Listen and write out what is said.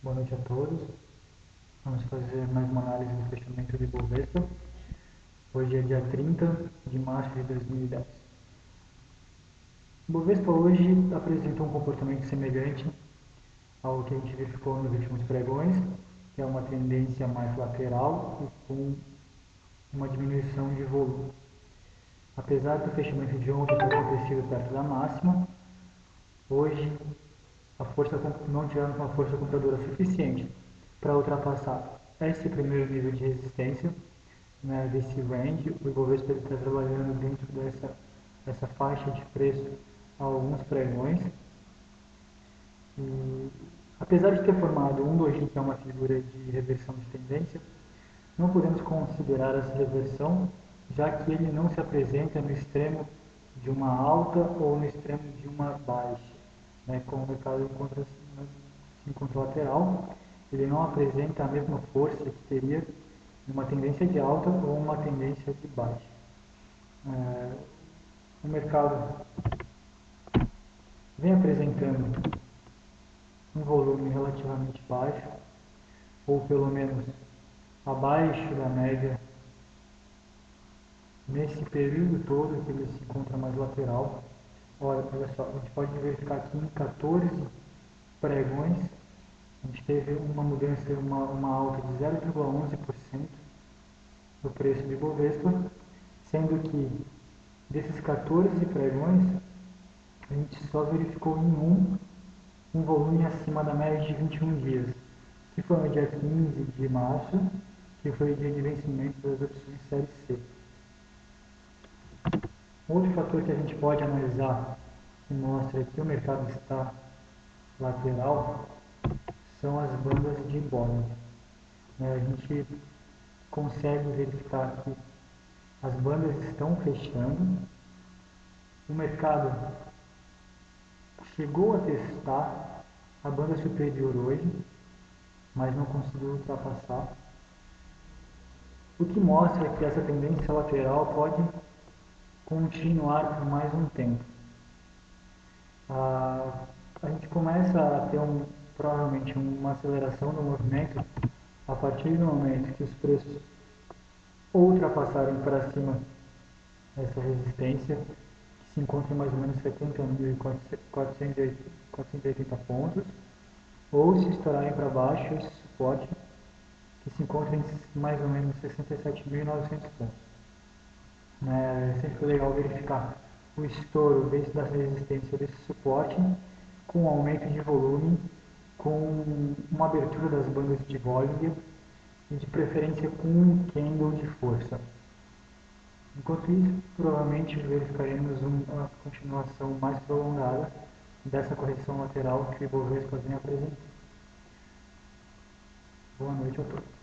Boa noite a todos. Vamos fazer mais uma análise do fechamento do Ibovespa. Hoje é dia 30 de março de 2010. O Ibovespa hoje apresentou um comportamento semelhante ao que a gente verificou nos últimos pregões, que é uma tendência mais lateral e com uma diminuição de volume. Apesar do fechamento de ontem ter acontecido perto da máxima, hoje não tivemos uma força compradora suficiente para ultrapassar esse primeiro nível de resistência, né, desse range. O Ibovespa está trabalhando dentro dessa faixa de preço há alguns pregões. E, apesar de ter formado um doji, que é uma figura de reversão de tendência, não podemos considerar essa reversão, já que ele não se apresenta no extremo de uma alta ou no extremo de uma baixa, né? Como o mercado se encontra lateral, ele não apresenta a mesma força que teria uma tendência de alta ou uma tendência de baixa. O mercado vem apresentando um volume relativamente baixo, ou pelo menos abaixo da média nesse período todo que ele se encontra mais lateral. Olha só, a gente pode verificar aqui em 14 pregões, a gente teve uma mudança, uma alta de 0,11% do preço do Ibovespa, sendo que desses 14 pregões, a gente só verificou em um volume acima da média de 21 dias, que foi no dia 15 de março, que foi o dia de vencimento das opções série C. Outro fator que a gente pode analisar que mostra que o mercado está lateral são as bandas de Bollinger. A gente consegue verificar que as bandas estão fechando, o mercado chegou a testar a banda superior hoje, mas não conseguiu ultrapassar, o que mostra que essa tendência lateral pode continuar por mais um tempo. A gente começa a ter provavelmente uma aceleração do movimento a partir do momento que os preços ultrapassarem para cima essa resistência, que se encontra em mais ou menos 70.480 pontos, ou se estourarem para baixo esse suporte, que se encontra em mais ou menos 67.900 pontos. É sempre legal verificar o estouro dentro dessa resistência desse suporte, com um aumento de volume, com uma abertura das bandas de Bollinger e de preferência com um candle de força. Enquanto isso, provavelmente verificaremos uma continuação mais prolongada dessa correção lateral que o Ibovespa vem apresentando. Boa noite a todos.